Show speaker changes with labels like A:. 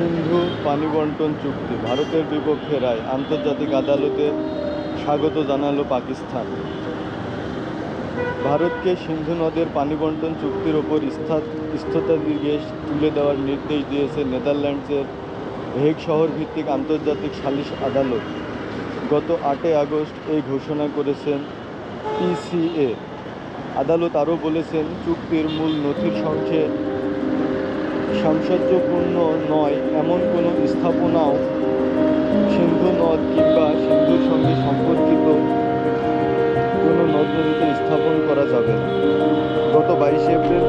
A: সিন্ধু পানি বণ্টন চুক্তি ভারতের বিপক্ষে রায়, আন্তর্জাতিক আদালতে স্বাগত জানালো পাকিস্তান। ভারতকে সিন্ধু নদের পানি বণ্টন চুক্তির ওপর স্থগিতাদেশ তুলে দেওয়ার নির্দেশ দিয়েছে নেদারল্যান্ডসের হেগ শহর ভিত্তিক আন্তর্জাতিক সালিশ আদালত। গত 8 আগস্ট এই ঘোষণা করেছেন পিসিএ। আদালত আরও বলেছেন, চুক্তির মূল নথির সঙ্গে সামঞ্জস্যপূর্ণ নয় এমন কোনো স্থাপনাও সিন্ধু নদ কিংবা সিন্ধুর সঙ্গে সম্পর্কিত কোনো নদ-নদীতে স্থাপন করা যাবে না। গত 22 এপ্রিল